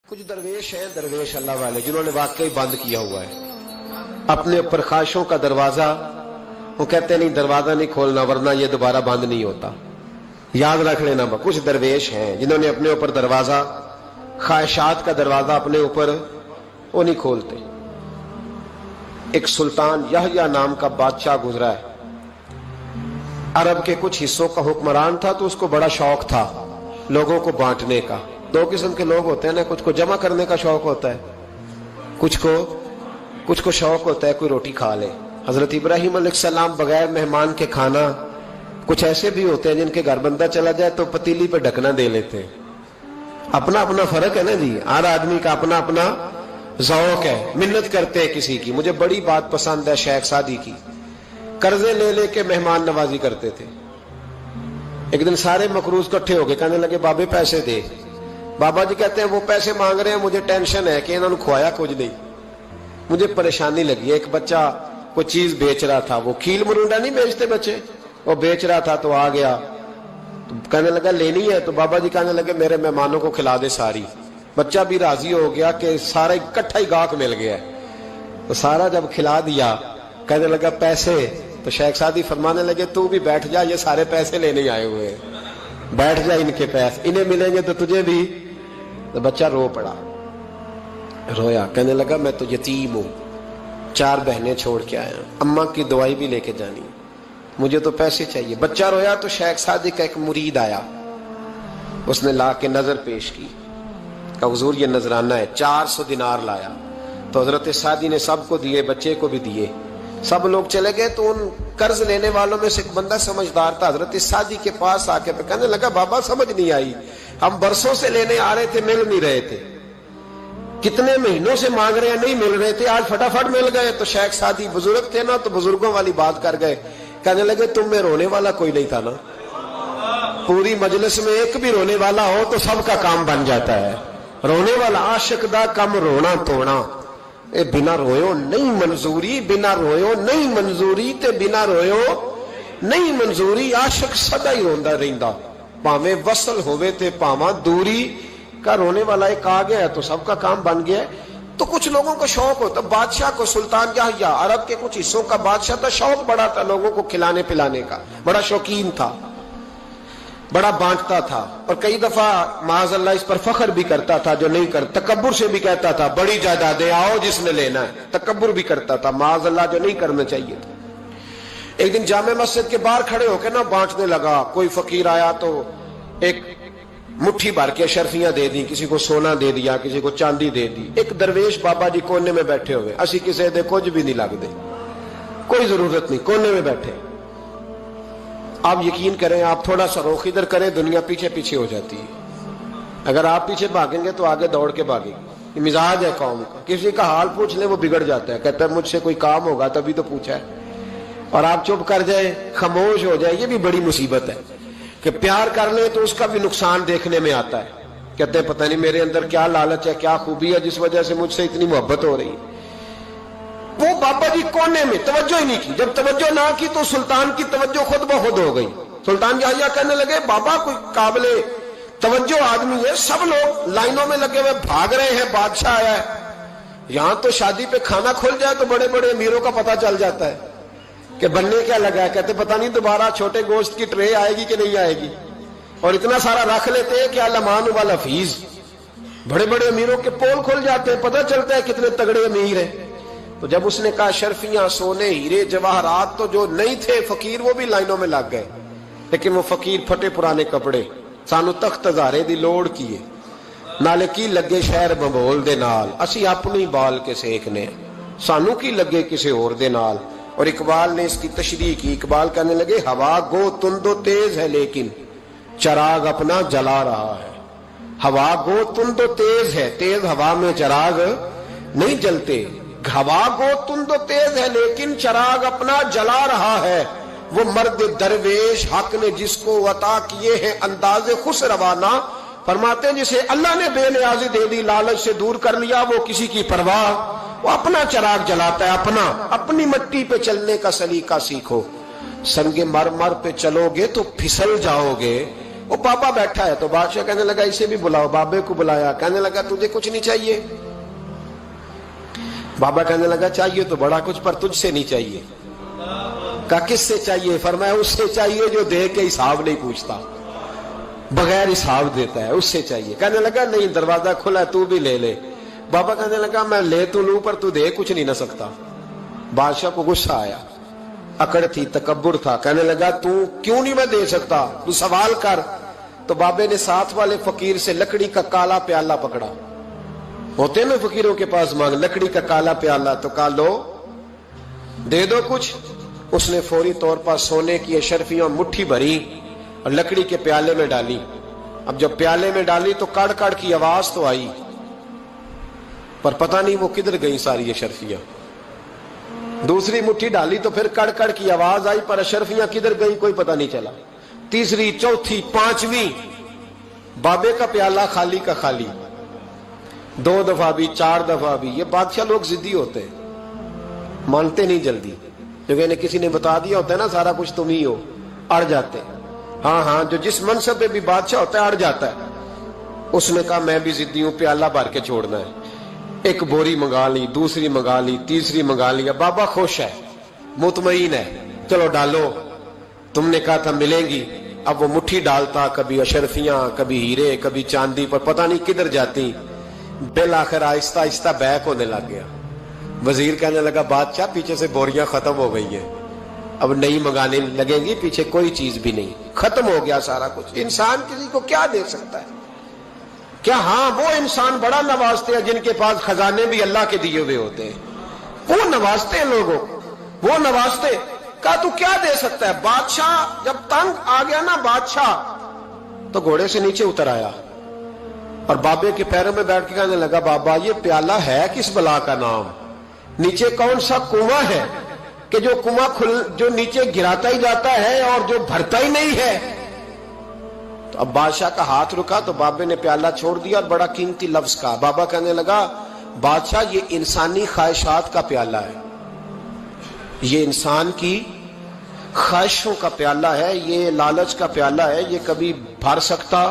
کچھ درویش ہیں، درویش اللہ والے، جنہوں نے واقعی بند کیا ہوا ہے اپنے اوپر خواہشوں کا دروازہ۔ وہ کہتے نہیں دروازہ نہیں کھولنا ورنہ یہ دوبارہ بند نہیں ہوتا۔ یاد رکھ لینا، کچھ درویش ہیں جنہوں نے اپنے اوپر دروازہ، خواہشات کا دروازہ اپنے اوپر وہ نہیں کھولتے۔ ایک سلطان یحییٰ نام کا بادشاہ گزرا ہے، عرب کے کچھ حصوں کا حکمران تھا، تو اس کو بڑا شوق تھا لوگوں کو بانٹنے کا۔ دو قسم کے لوگ ہوتے ہیں نا، کچھ کو جمع کرنے کا شوق ہوتا ہے، کچھ کو شوق ہوتا ہے کوئی روٹی کھا لے۔ حضرت ابراہیم علیہ السلام بغیر مہمان کے کھانا، کچھ ایسے بھی ہوتے ہیں جن کے گھر بندہ چلا جائے تو پتیلی پہ ڈھکنا دے لیتے ہیں۔ اپنا اپنا فرق ہے نا جی، ہر آدمی کا اپنا اپنا ذوق ہے، منت کرتے ہیں کسی کی۔ مجھے بڑی بات پسند ہے شیخ سعدی کی، قرضے لے لے کے مہمان نوازی کرتے تھے۔ ایک دن سارے مقروض کٹھے ہو گئے، کہنے لگے بابے پیسے دے۔ بابا جی کہتے ہیں وہ پیسے مانگ رہے ہیں، مجھے ٹینشن ہے کہ انہوں نے کھوایا کچھ نہیں، مجھے پریشانی لگی ہے۔ ایک بچہ کوئی چیز بیچ رہا تھا، وہ کھیل مرونڈا نہیں بیچتے بچے، وہ بیچ رہا تھا تو آ گیا، تو کہنے لگا لینی ہے، تو بابا جی کہنے لگے میرے مہمانوں کو کھلا دے ساری۔ بچہ بھی راضی ہو گیا کہ سارا اکٹھا ہی گاہک مل گیا ہے، تو سارا جب کھلا دیا کہنے لگا پیسے، تو شیخ سعدی فرمانے لگے تو بھی بیٹھ جا، یہ سارے پیسے لینے آئے ہوئے ہیں، بیٹھ جا، ان کے پیسے انہیں ملیں گے تو تجھے بھی۔ تو بچہ رو پڑا، رویا، کہنے لگا میں تو یتیم ہوں، 4 بہنیں چھوڑ کے آیا ہوں، اماں کی دوائی بھی لے کے جانی، مجھے تو پیسے چاہیے۔ بچہ رویا تو شیخ سعدی کا ایک مرید آیا، اس نے لا کے نظر پیش کی، کہا حضور یہ نذرانہ ہے، 400 دینار لایا۔ تو حضرت سعدی نے سب کو دیے، بچے کو بھی دیے، سب لوگ چلے گئے۔ تو ان قرض لینے والوں میں سے ایک بندہ سمجھدار تھا، حضرت سعدی کے پاس آ کے کہنے لگا بابا سمجھ نہیں آئی، ہم برسوں سے لینے آ رہے تھے، مل نہیں رہے تھے، کتنے مہینوں سے مانگ رہے ہیں نہیں مل رہے تھے، آج فٹافٹ مل گئے۔ تو شیخ سعدی بزرگ تھے نا، تو بزرگوں والی بات کر گئے، کہنے لگے تم میں رونے والا کوئی نہیں تھا نا، پوری مجلس میں ایک بھی رونے والا ہو تو سب کا کام بن جاتا ہے۔ رونے والا عاشق دا کم رونا توڑنا، اے بنا رویو نہیں منظوری، بنا رویو نہیں منظوری، تے بنا رویو نہیں منظوری، عاشق سدا ہی روندا رہندا، پاویں وصل ہوئے تے پاواں دوری کا۔ رونے والا ایک آ گیا ہے تو سب کا کام بن گیا ہے۔ تو کچھ لوگوں کو شوق ہوتا، بادشاہ کو، سلطان یحییٰ عرب کے کچھ حصوں کا بادشاہ تھا، شوق بڑا تھا لوگوں کو کھلانے پلانے کا، بڑا شوقین تھا، بڑا بانٹتا تھا، اور کئی دفعہ معاذ اللہ اس پر فخر بھی کرتا تھا جو نہیں کرتا، تکبر سے بھی کہتا تھا بڑی جائیدادیں آؤ جس نے لینا ہے، تکبر بھی کرتا تھا معاذ اللہ جو نہیں کرنا چاہیے تھا۔ ایک دن جامع مسجد کے باہر کھڑے ہو کے نا بانٹنے لگا، کوئی فقیر آیا تو ایک مٹھی بھر کے اشرفیاں دے دی، کسی کو سونا دے دیا، کسی کو چاندی دے دی۔ ایک درویش بابا جی کونے میں بیٹھے ہوئے، اسی کسی دے کچھ بھی نہیں لگ دے، کوئی ضرورت نہیں، کونے میں بیٹھے۔ آپ یقین کریں، آپ تھوڑا سا رخ ادھر کریں، دنیا پیچھے پیچھے ہو جاتی ہے۔ اگر آپ پیچھے بھاگیں گے تو آگے دوڑ کے بھاگیں گے۔ یہ مزاج ہے قوم کا، کسی کا حال پوچھ لیں وہ بگڑ جاتا ہے، کہتا ہے مجھ سے کوئی کام ہوگا تبھی تو پوچھا ہے، اور آپ چپ کر جائیں، خاموش ہو جائے، یہ بھی بڑی مصیبت ہے کہ پیار کر لیں تو اس کا بھی نقصان دیکھنے میں آتا ہے، کہتے ہیں پتہ نہیں میرے اندر کیا لالچ ہے، کیا خوبی ہے جس وجہ سے مجھ سے اتنی محبت ہو رہی ہے۔ وہ بابا جی کونے میں توجہ ہی نہیں کی، جب توجہ نہ کی تو سلطان کی توجہ خود بخود ہو گئی۔ سلطان یحییٰ کہنے لگے بابا کوئی قابل توجہ آدمی ہے، سب لوگ لائنوں میں لگے ہوئے بھاگ رہے ہیں، بادشاہ آیا ہے، یہاں تو شادی پہ کھانا کھل جائے تو بڑے بڑے امیروں کا پتہ چل جاتا ہے کہ بننے کیا لگا ہے، کہتے پتہ نہیں دوبارہ چھوٹے گوشت کی ٹرے آئے گی کہ نہیں آئے گی، اور اتنا سارا رکھ لیتے ہیں کہ المان والا فیس، بڑے بڑے امیروں کے پول کھل جاتے ہیں، پتہ چلتا ہے کتنے تگڑے امیر ہیں۔ تو جب اس نے کہا شرفیاں، سونے، ہیرے، جواہرات، تو جو نہیں تھے فقیر وہ بھی لائنوں میں لگ گئے، لیکن وہ فقیر پھٹے پرانے کپڑے، سانو تخت ہزارے دی لوڑ کیے، نالے کی لگے شہر بمبول دے نال، اسی اپنی بال کے سیکنے، سانو کی لگے کسی اور دے نال۔ اور اقبال نے اس کی تشریح کی، اقبال کہنے لگے ہوا گو تند و تیز ہے لیکن چراغ اپنا جلا رہا ہے، ہوا گو تند و تیز ہے، تیز ہوا میں چراغ نہیں جلتے، ہوا گو تند و تیز ہے لیکن چراغ اپنا جلا رہا ہے، وہ مرد درویش حق نے جس کو عطا کیے ہیں انداز خوش روانہ، فرماتے ہیں جسے اللہ نے بے نیازی دے دی، لالچ سے دور کر لیا، وہ کسی کی پرواہ، وہ اپنا چراغ جلاتا ہے، اپنی مٹی پہ چلنے کا سلیقہ سیکھو، سنگ مرمر پہ چلو گے تو پھسل جاؤ گے، وہ بابا بیٹھا ہے تو بادشاہ کہنے لگا اسے بھی بلاؤ. بابے کو بلایا, کہنے لگا تجھے کچھ نہیں چاہیے؟ بابا کہنے لگا چاہیے تو بڑا کچھ, پر تجھ سے نہیں چاہیے. کہا کس سے چاہیے؟ فرمایا اس سے چاہیے جو دے کے حساب نہیں پوچھتا, بغیر حساب دیتا ہے, اس سے چاہیے. کہنے لگا نہیں, دروازہ کھلا ہے, تو بھی لے لے. بابا کہنے لگا میں لے تو لوں پر تو دے کچھ نہیں نہ سکتا. بادشاہ کو غصہ آیا, اکڑ تھی, تکبر تھا. کہنے لگا تو کیوں نہیں میں دے سکتا, تو سوال کر. تو بابے نے ساتھ والے فقیر سے لکڑی کا کالا پیالہ پکڑا, ہوتے نا فقیروں کے پاس مانگ, لکڑی کا کالا پیالہ, تو کہا لو دے دو کچھ. اس نے فوری طور پر سونے کی اشرفیاں مٹھی بھری اور لکڑی کے پیالے میں ڈالی. اب جب پیالے میں ڈالی تو کڑ کڑ کی آواز تو آئی, پر پتہ نہیں وہ کدھر گئی ساری اشرفیاں. دوسری مٹھی ڈالی تو پھر کڑ کڑ کی آواز آئی, پر اشرفیاں کدھر گئی کوئی پتہ نہیں چلا. تیسری, چوتھی, پانچویں, بابے کا پیالہ خالی کا خالی. 2 دفعہ بھی, 4 دفعہ بھی. یہ بادشاہ لوگ ضدی ہوتے ہیں, مانتے نہیں جلدی. جو کسی نے بتا دیا ہوتا ہے نا سارا کچھ تم ہی ہو, اڑ جاتے. ہاں جو جس منصب پہ بھی بادشاہ ہوتا ہے اڑ جاتا ہے. اس نے کہا میں بھی ضدی ہوں, پیالہ بھر کے چھوڑنا ہے. ایک بوری منگا لی, دوسری منگا لی, تیسری منگا لیا. بابا خوش ہے, مطمئن ہے, چلو ڈالو, تم نے کہا تھا ملیں گی. اب وہ مٹھی ڈالتا, کبھی اشرفیاں, کبھی ہیرے, کبھی چاندی, پر پتہ نہیں کدھر جاتی. بالآخر آہستہ آہستہ بیک ہونے لگ گیا. وزیر کہنے لگا بادشاہ پیچھے سے بوریاں ختم ہو گئی ہیں, اب نئی منگانے لگیں گی, پیچھے کوئی چیز بھی نہیں, ختم ہو گیا سارا کچھ. انسان کسی کو کیا دے سکتا ہے؟ کیا ہاں وہ انسان بڑا نوازتے ہیں جن کے پاس خزانے بھی اللہ کے دیے ہوئے ہوتے ہیں, وہ نوازتے ہیں لوگوں, وہ نوازتے. کہا تو کیا دے سکتا ہے؟ بادشاہ جب تنگ آ گیا نا بادشاہ, تو گھوڑے سے نیچے اتر آیا اور بابے کے پیروں میں بیٹھ کے کہنے لگا بابا یہ پیالہ ہے کس بلا کا نام؟ نیچے کون سا کنواں ہے کہ جو کنواں جو نیچے گراتا ہی جاتا ہے اور جو بھرتا ہی نہیں ہے؟ تو اب بادشاہ کا ہاتھ رکا تو بابے نے پیالہ چھوڑ دیا اور بڑا قیمتی لفظ کہا. بابا کہنے لگا بادشاہ یہ انسانی خواہشات کا پیالہ ہے, یہ انسان کی خواہشوں کا پیالہ ہے, یہ لالچ کا پیالہ ہے, یہ کبھی بھر سکتا.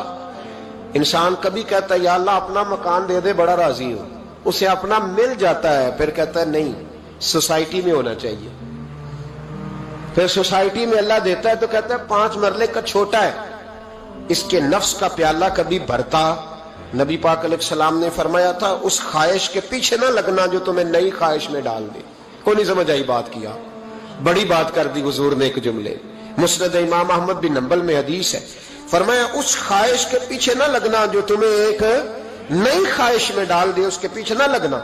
انسان کبھی کہتا ہے یا اللہ اپنا مکان دے دے بڑا راضی ہوں, اسے اپنا مل جاتا ہے, پھر کہتا ہے نہیں سوسائٹی میں ہونا چاہیے. پھر سوسائٹی میں اللہ دیتا ہے تو کہتا ہے 5 مرلے کا چھوٹا ہے. اس کے نفس کا پیالہ کبھی بھرتا. نبی پاک علیہ السلام نے فرمایا تھا اس خواہش کے پیچھے نہ لگنا جو تمہیں نئی خواہش میں ڈال دے. کوئی نہیں سمجھ آئی بات کیا, بڑی بات کر دی حضور نے ایک جملے. مسند امام احمد بن حنبل میں حدیث ہے, فرمایا اس خواہش کے پیچھے نہ لگنا جو تمہیں ایک نئی خواہش میں ڈال دے, اس کے پیچھے نہ لگنا.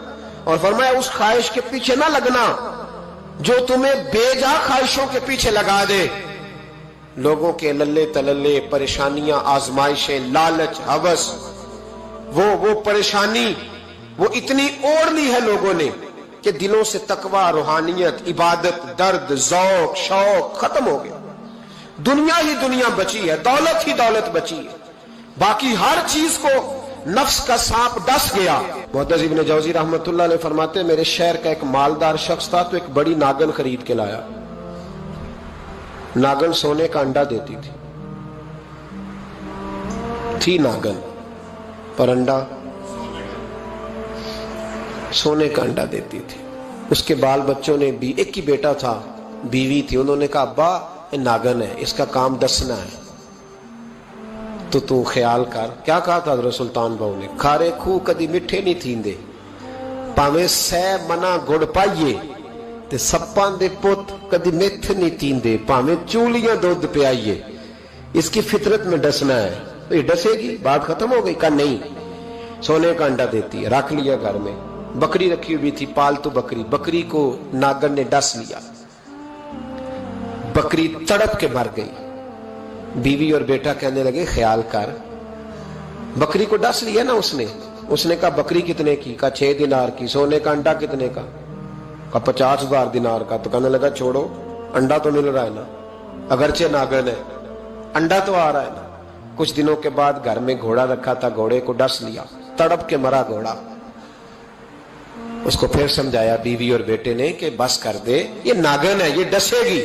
اور فرمایا اس خواہش کے پیچھے نہ لگنا جو تمہیں بے جا خواہشوں کے پیچھے لگا دے. لوگوں کے للے تللے, پریشانیاں, آزمائشیں, لالچ, ہوس, وہ پریشانی وہ اتنی اوڑھ لی ہے لوگوں نے کہ دلوں سے تقوی, روحانیت, عبادت, درد, ذوق, شوق ختم ہو گیا. دنیا ہی دنیا بچی ہے, دولت ہی دولت بچی ہے, باقی ہر چیز کو نفس کا سانپ ڈس گیا. محدث ابن جوزی رحمۃ اللہ علیہ فرماتے ہیں میرے شہر کا ایک مالدار شخص تھا تو ایک بڑی ناگن خرید کے لایا. ناگن سونے کا انڈا دیتی تھی ناگن, پر انڈا سونے کا انڈا دیتی تھی. اس کے بال بچوں نے بھی, ایک ہی بیٹا تھا, بیوی تھی, انہوں نے کہا ابا یہ ناگن ہے, اس کا کام دسنا ہے, تو خیال کر. کیا کہا تھا حضرت سلطان بہو نے, کھارے کھو کدی مٹھے نہیں تھیندے, پاویں سہ منا گڑ پائیے تے سپاں دے پت کدی میتھ نہیں تیندے, پاویں چولیاں دودھ پیائیے. اس کی فطرت میں ڈسنا ہے. تو یہ ڈسے گی, بات ختم ہو گئی. کہا نہیں, سونے کا انڈا دیتی ہے. رکھ لیا گھر میں. بکری رکھی ہوئی تھی, پالتو بکری. بکری کو ناگن نے ڈس لیا, بکری تڑپ کے مر گئی. بیوی اور بیٹا کہنے لگے خیال کر, بکری کو ڈس لیا نا اس نے کہا بکری کتنے کی؟ کہا 6 دینار کی. سونے کا انڈا کتنے کا؟ کہا 50,000 دینار کا. تو کہنے لگا چھوڑو, انڈا تو مل رہا ہے نا, اگرچہ ناگن ہے, انڈا تو آ رہا ہے نا. کچھ دنوں کے بعد گھر میں گھوڑا رکھا تھا, گھوڑے کو ڈس لیا, تڑپ کے مرا گھوڑا. اس کو پھر سمجھایا بیوی اور بیٹے نے کہ بس کر دے, یہ ناگن ہے, یہ ڈسے گی.